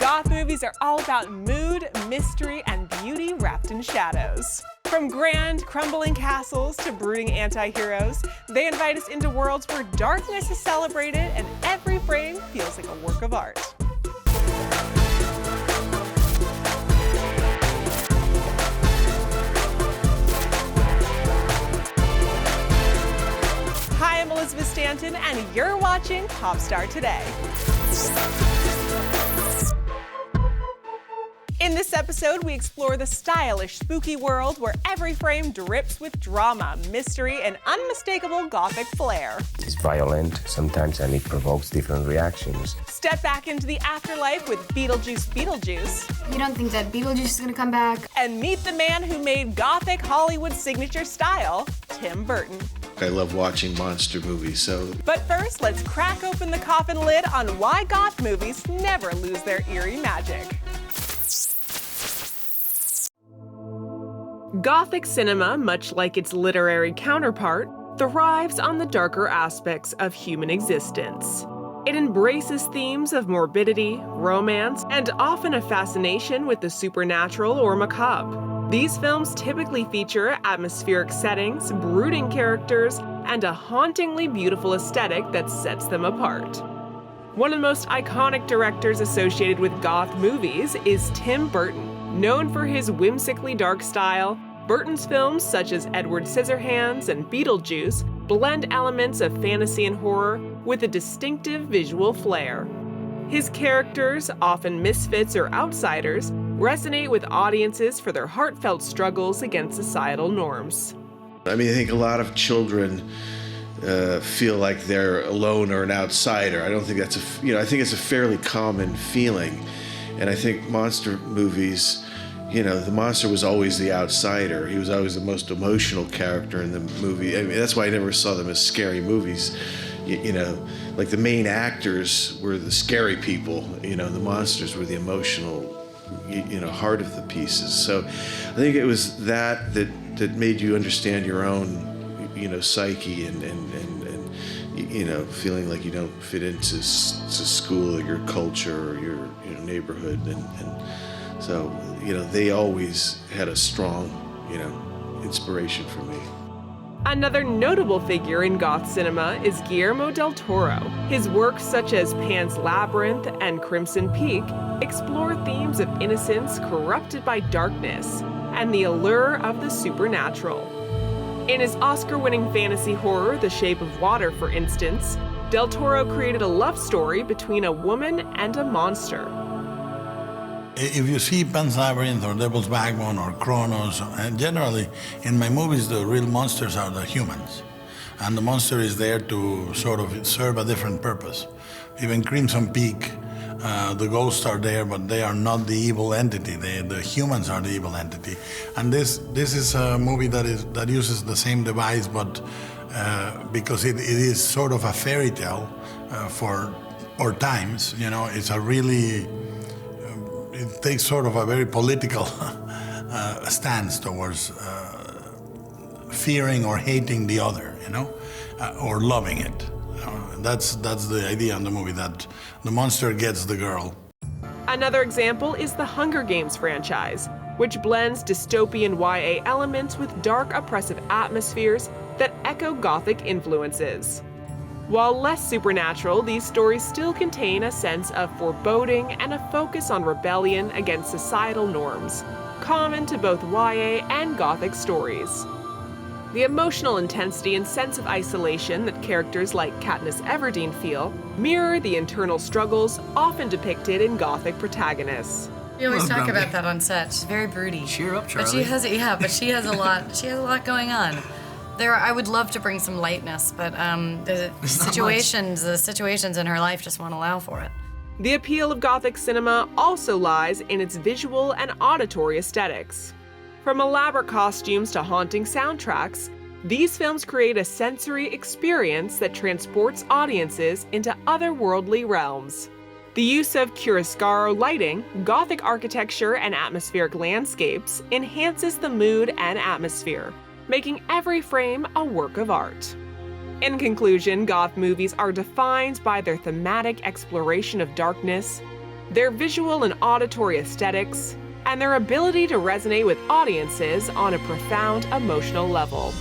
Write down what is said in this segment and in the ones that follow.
Goth movies are all about mood, mystery, and beauty wrapped in shadows. From grand, crumbling castles to brooding anti-heroes, they invite us into worlds where darkness is celebrated and every frame feels like a work of art. Hi, I'm Elizabeth Stanton, and you're watching PopStar Today. In this episode, we explore the stylish, spooky world where every frame drips with drama, mystery, and unmistakable Gothic flair. It's violent sometimes, and it provokes different reactions. Step back into the afterlife with Beetlejuice Beetlejuice. You don't think that Beetlejuice is gonna come back? And meet the man who made Gothic Hollywood's signature style, Tim Burton. I love watching monster movies, so... But first, let's crack open the coffin lid on why goth movies never lose their eerie magic. Gothic cinema, much like its literary counterpart, thrives on the darker aspects of human existence. It embraces themes of morbidity, romance, and often a fascination with the supernatural or macabre. These films typically feature atmospheric settings, brooding characters, and a hauntingly beautiful aesthetic that sets them apart. One of the most iconic directors associated with goth movies is Tim Burton. Known for his whimsically dark style, Burton's films such as Edward Scissorhands and Beetlejuice blend elements of fantasy and horror with a distinctive visual flair. His characters, often misfits or outsiders, resonate with audiences for their heartfelt struggles against societal norms. I mean, I think a lot of children feel like they're alone or an outsider. I don't think that's I think it's a fairly common feeling. And I think monster movies, the monster was always the outsider. He was always the most emotional character in the movie. I mean, that's why I never saw them as scary movies. Like the main actors were the scary people. The monsters were the emotional, heart of the pieces. So I think it was that made you understand your own, psyche and feeling like you don't fit into school or your culture or your neighborhood, and so they always had a strong inspiration for me. Another notable figure in goth cinema is Guillermo del Toro. His works such as Pan's Labyrinth and Crimson Peak explore themes of innocence corrupted by darkness and the allure of the supernatural. In his Oscar-winning fantasy horror, The Shape of Water, for instance, Del Toro created a love story between a woman and a monster. If you see Pan's Labyrinth or Devil's Backbone or Kronos, and generally in my movies the real monsters are the humans. And the monster is there to sort of serve a different purpose. Even Crimson Peak, the ghosts are there, but they are not the evil entity. The humans are the evil entity. And this is a movie that uses the same device, but because it is sort of a fairy tale for our times. It's a really it takes sort of a very political stance towards fearing or hating the other, or loving it. That's the idea in the movie, that the monster gets the girl. Another example is the Hunger Games franchise, which blends dystopian YA elements with dark, oppressive atmospheres that echo Gothic influences. While less supernatural, these stories still contain a sense of foreboding and a focus on rebellion against societal norms, common to both YA and Gothic stories. The emotional intensity and sense of isolation that characters like Katniss Everdeen feel mirror the internal struggles often depicted in Gothic protagonists. We always talk about that on set. She's very broody. Cheer up, Charlie. But she has a lot. She has a lot going on. I would love to bring some lightness, but the situations in her life just won't allow for it. The appeal of Gothic cinema also lies in its visual and auditory aesthetics. From elaborate costumes to haunting soundtracks, these films create a sensory experience that transports audiences into otherworldly realms. The use of chiaroscuro lighting, Gothic architecture, and atmospheric landscapes enhances the mood and atmosphere, making every frame a work of art. In conclusion, goth movies are defined by their thematic exploration of darkness, their visual and auditory aesthetics, and their ability to resonate with audiences on a profound emotional level,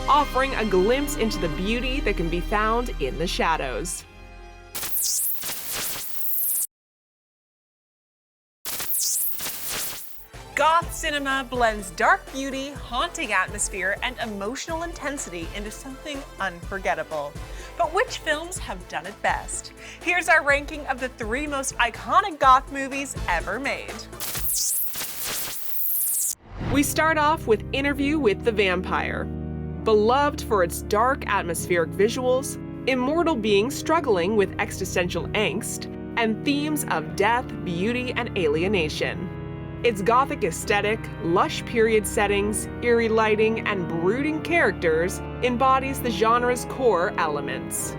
offering a glimpse into the beauty that can be found in the shadows. Goth cinema blends dark beauty, haunting atmosphere, and emotional intensity into something unforgettable. But which films have done it best? Here's our ranking of the 3 most iconic goth movies ever made. We start off with Interview with the Vampire. Beloved for its dark atmospheric visuals, immortal beings struggling with existential angst, and themes of death, beauty, and alienation. Its gothic aesthetic, lush period settings, eerie lighting, and brooding characters embodies the genre's core elements.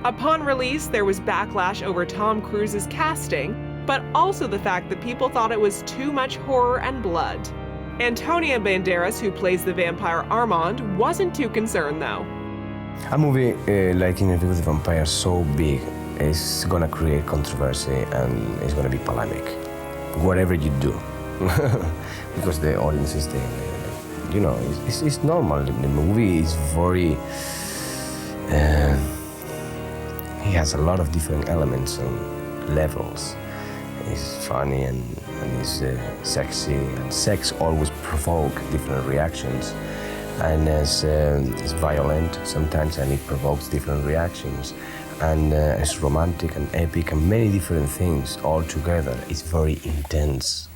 Upon release, there was backlash over Tom Cruise's casting, but also the fact that people thought it was too much horror and blood. Antonio Banderas, who plays the vampire Armand, wasn't too concerned though. A movie like Interview with the Vampire so big is gonna create controversy and it's gonna be polemic, whatever you do. Because the audience is there, you know, it's normal. The movie is very, he has a lot of different elements and levels. It's funny and it's sexy, and sex always provoke different reactions. And it's violent sometimes, and it provokes different reactions. And it's romantic and epic and many different things all together. It's very intense.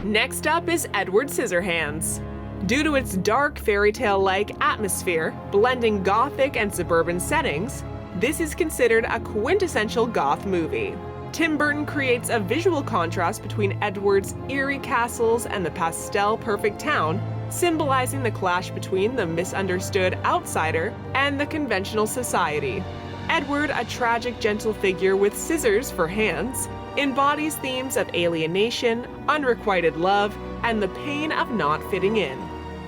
Next up is Edward Scissorhands. Due to its dark fairy tale-like atmosphere, blending gothic and suburban settings, this is considered a quintessential goth movie. Tim Burton creates a visual contrast between Edward's eerie castles and the pastel-perfect town, symbolizing the clash between the misunderstood outsider and the conventional society. Edward, a tragic, gentle figure with scissors for hands, embodies themes of alienation, unrequited love, and the pain of not fitting in.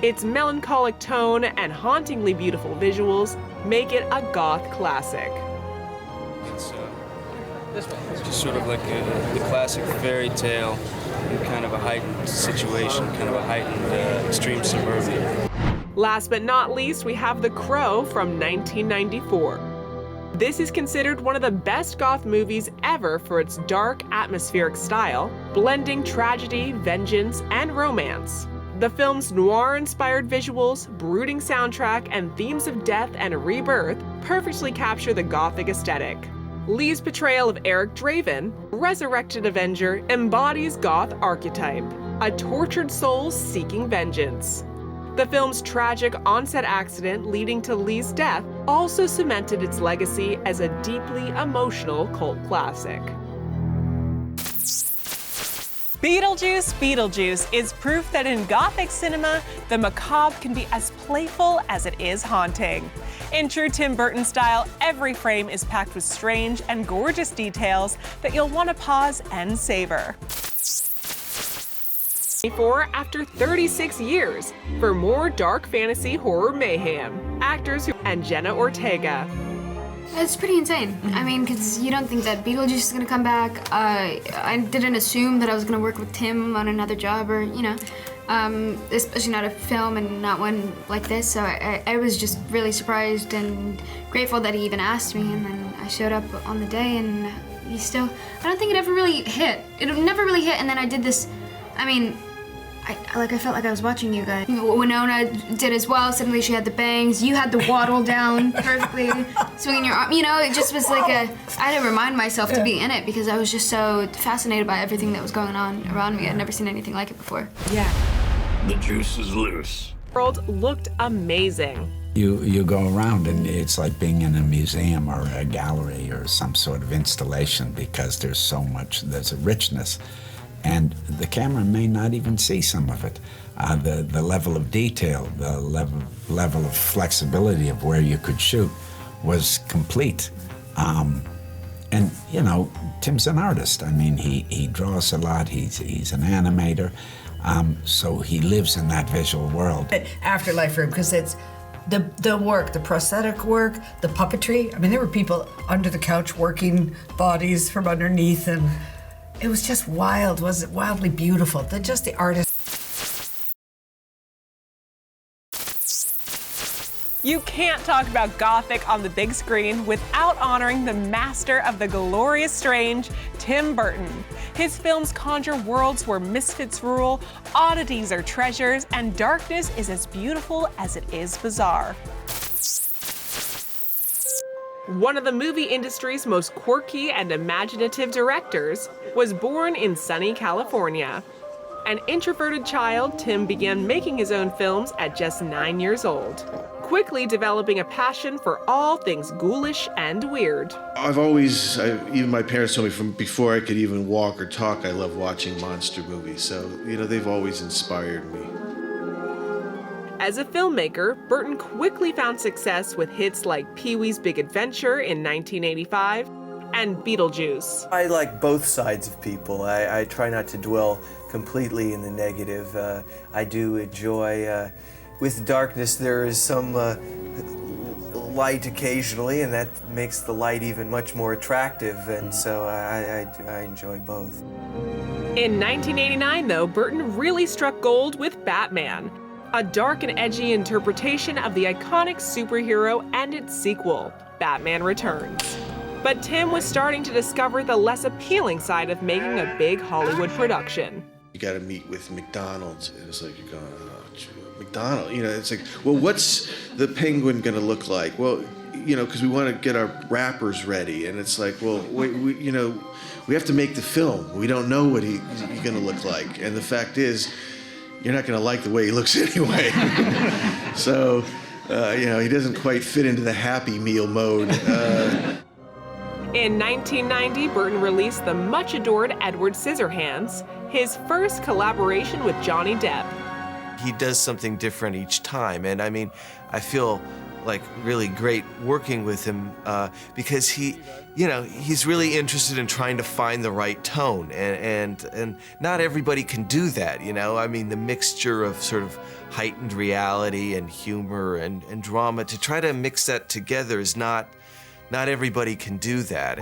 Its melancholic tone and hauntingly beautiful visuals make it a goth classic. It's just sort of like the classic fairy tale in kind of a heightened situation, kind of a heightened extreme suburbia. Last but not least, we have The Crow from 1994. This is considered one of the best goth movies ever for its dark, atmospheric style, blending tragedy, vengeance, and romance. The film's noir-inspired visuals, brooding soundtrack, and themes of death and rebirth perfectly capture the gothic aesthetic. Lee's portrayal of Eric Draven, resurrected Avenger, embodies goth archetype, a tortured soul seeking vengeance. The film's tragic on-set accident leading to Lee's death also cemented its legacy as a deeply emotional cult classic. Beetlejuice Beetlejuice is proof that in Gothic cinema, the macabre can be as playful as it is haunting. In true Tim Burton style, every frame is packed with strange and gorgeous details that you'll want to pause and savor. After 36 years, for more dark fantasy horror mayhem, actors and Jenna Ortega. It's pretty insane. I mean, because you don't think that Beetlejuice is gonna come back. I didn't assume that I was gonna work with Tim on another job or, you know, especially not a film and not one like this. So I was just really surprised and grateful that he even asked me. And then I showed up on the day and he still, I don't think it ever really hit. It never really hit. And then I did this, I mean, I felt like I was watching you guys. Winona did as well. Suddenly she had the bangs. You had the waddle down perfectly, swinging your arm. You know, it just was like I had to remind myself to be in it because I was just so fascinated by everything that was going on around me. I'd never seen anything like it before. Yeah. The juice is loose. The world looked amazing. You go around and it's like being in a museum or a gallery or some sort of installation because there's so much, there's a richness. And the camera may not even see some of it. The level of detail, the level of flexibility of where you could shoot was complete. And you know, Tim's an artist. I mean, he draws a lot, he's an animator, so he lives in that visual world. Afterlife room, because it's the work, the prosthetic work, the puppetry. I mean, there were people under the couch working bodies from underneath, and it was just wild, was it wildly beautiful. Just the artist. You can't talk about Gothic on the big screen without honoring the master of the glorious strange, Tim Burton. His films conjure worlds where misfits rule, oddities are treasures, and darkness is as beautiful as it is bizarre. One of the movie industry's most quirky and imaginative directors was born in sunny California. An introverted child, Tim began making his own films at just 9 years old, quickly developing a passion for all things ghoulish and weird. Even my parents told me from before I could even walk or talk, I love watching monster movies. So, they've always inspired me. As a filmmaker, Burton quickly found success with hits like Pee-wee's Big Adventure in 1985 and Beetlejuice. I like both sides of people. I try not to dwell completely in the negative. I do enjoy, with darkness there is some light occasionally, and that makes the light even much more attractive, and so I enjoy both. In 1989, though, Burton really struck gold with Batman, a dark and edgy interpretation of the iconic superhero and its sequel, Batman Returns. But Tim was starting to discover the less appealing side of making a big Hollywood production. You got to meet with McDonald's, and it's like you're going, oh, McDonald's. It's like, well, what's the penguin going to look like? Well, because we want to get our wrappers ready, and it's like, well, we have to make the film. We don't know what he's going to look like, and the fact is, you're not going to like the way he looks anyway. So, he doesn't quite fit into the Happy Meal mode. In 1990, Burton released the much-adored Edward Scissorhands, his first collaboration with Johnny Depp. He does something different each time, and I feel like really great working with him because he's really interested in trying to find the right tone, and not everybody can do that, the mixture of sort of heightened reality and humor and drama, to try to mix that together is not everybody can do that.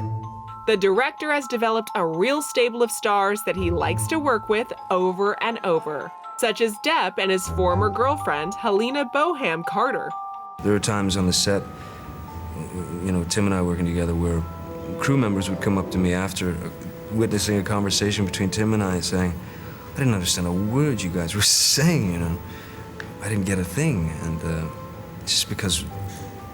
The director has developed a real stable of stars that he likes to work with over and over, such as Depp and his former girlfriend, Helena Bonham Carter. There are times on the set, Tim and I working together, where crew members would come up to me after witnessing a conversation between Tim and I saying, I didn't understand a word you guys were saying, I didn't get a thing, and it's just because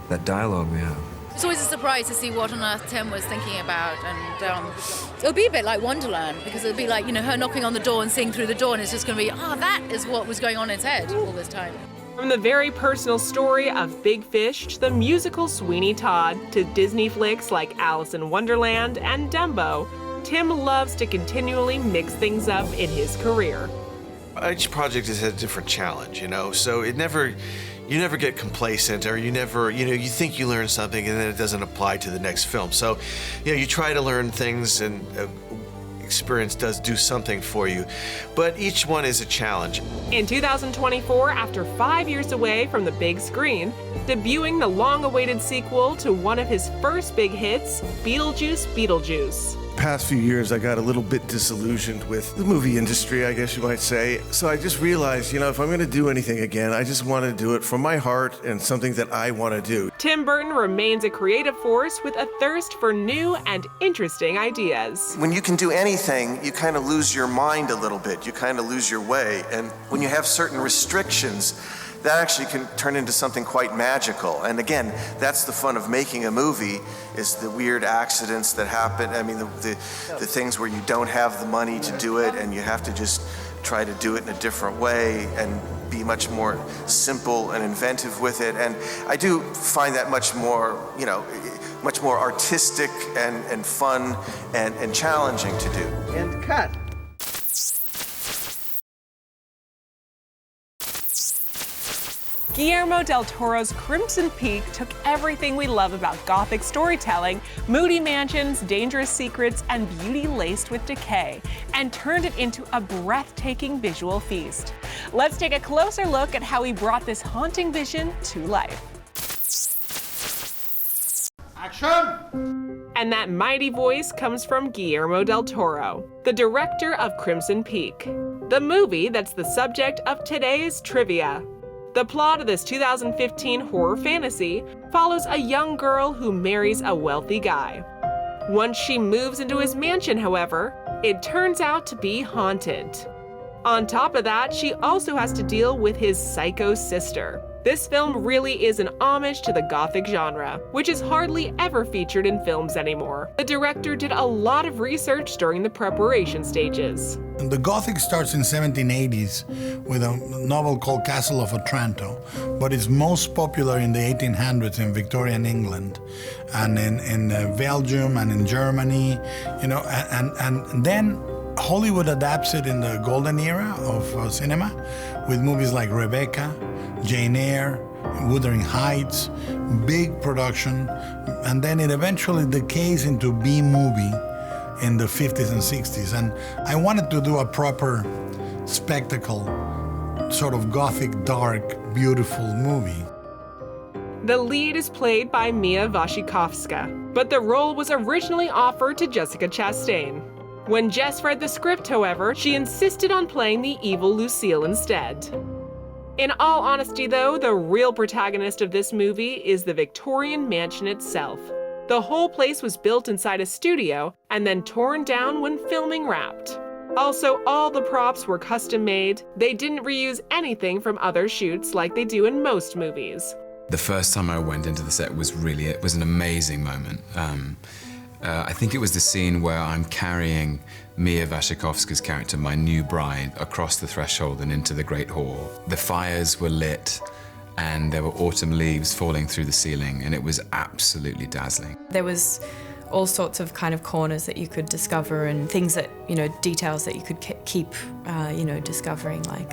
that dialogue we have. It's always a surprise to see what on earth Tim was thinking about, and it'll be a bit like Wonderland, because it'll be like, her knocking on the door and seeing through the door, and it's just going to be, that is what was going on in his head all this time. From the very personal story of Big Fish to the musical Sweeney Todd to Disney flicks like Alice in Wonderland and Dumbo, Tim loves to continually mix things up in his career. Each project has had a different challenge, so you never get complacent, or you never, you think you learn something and then it doesn't apply to the next film. So, you try to learn things, and experience does do something for you, but each one is a challenge. In 2024, after 5 years away from the big screen, debuting the long-awaited sequel to one of his first big hits, Beetlejuice Beetlejuice. Past few years, I got a little bit disillusioned with the movie industry, I guess you might say. So I just realized, if I'm going to do anything again, I just want to do it from my heart and something that I want to do. Tim Burton remains a creative force with a thirst for new and interesting ideas. When you can do anything, you kind of lose your mind a little bit. You kind of lose your way. And when you have certain restrictions, that actually can turn into something quite magical. And again, that's the fun of making a movie, is the weird accidents that happen. The things where you don't have the money to do it, and you have to just try to do it in a different way and be much more simple and inventive with it. And I do find that much more artistic and fun and challenging to do. And cut. Guillermo del Toro's Crimson Peak took everything we love about Gothic storytelling, moody mansions, dangerous secrets, and beauty laced with decay, and turned it into a breathtaking visual feast. Let's take a closer look at how he brought this haunting vision to life. Action! And that mighty voice comes from Guillermo del Toro, the director of Crimson Peak, the movie that's the subject of today's trivia. The plot of this 2015 horror fantasy follows a young girl who marries a wealthy guy. Once she moves into his mansion, however, it turns out to be haunted. On top of that, she also has to deal with his psycho sister. This film really is an homage to the Gothic genre, which is hardly ever featured in films anymore. The director did a lot of research during the preparation stages. The Gothic starts in 1780s with a novel called Castle of Otranto, but it's most popular in the 1800s in Victorian England and in Belgium and in Germany, you know, and then Hollywood adapts it in the golden era of cinema with movies like Rebecca, Jane Eyre, Wuthering Heights, big production, and then it eventually decays into B-movie in the 50s and 60s. And I wanted to do a proper spectacle, sort of Gothic, dark, beautiful movie. The lead is played by Mia Wasikowska, but the role was originally offered to Jessica Chastain. When Jess read the script, however, she insisted on playing the evil Lucille instead. In all honesty, though, the real protagonist of this movie is the Victorian mansion itself. The whole place was built inside a studio and then torn down when filming wrapped. Also, all the props were custom made. They didn't reuse anything from other shoots like they do in most movies. The first time I went into the set it was an amazing moment. I think it was the scene where I'm carrying Mia Wasikowska's character, my new bride, across the threshold and into the Great Hall. The fires were lit and there were autumn leaves falling through the ceiling, and it was absolutely dazzling. There was all sorts of kind of corners that you could discover and things that, you know, details that you could keep, you know, discovering, like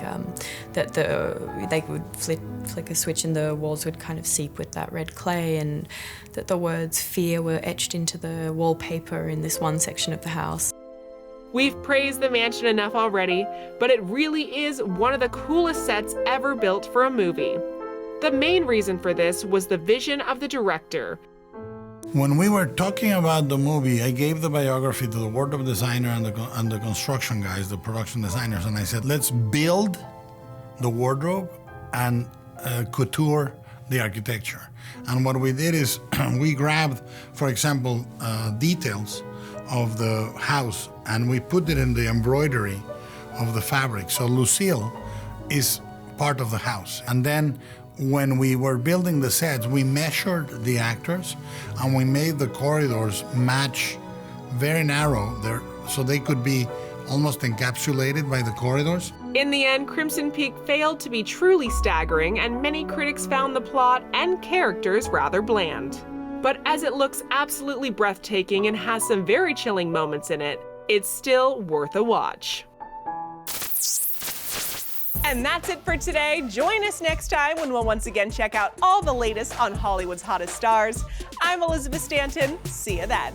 that they would flick a switch and the walls would kind of seep with that red clay, and that the words fear were etched into the wallpaper in this one section of the house. We've praised the mansion enough already, but it really is one of the coolest sets ever built for a movie. The main reason for this was the vision of the director. When we were talking about the movie, I gave the biography to the wardrobe designer and the construction guys, the production designers, and I said, let's build the wardrobe and couture the architecture. And what we did is we grabbed, for example, details of the house and we put it in the embroidery of the fabric. So Lucille is part of the house. And then when we were building the sets, we measured the actors and we made the corridors match very narrow there, so they could be almost encapsulated by the corridors. In the end, Crimson Peak failed to be truly staggering, and many critics found the plot and characters rather bland. But as it looks absolutely breathtaking and has some very chilling moments in it, it's still worth a watch. And that's it for today. Join us next time when we'll once again check out all the latest on Hollywood's hottest stars. I'm Elizabeth Stanton. See you then.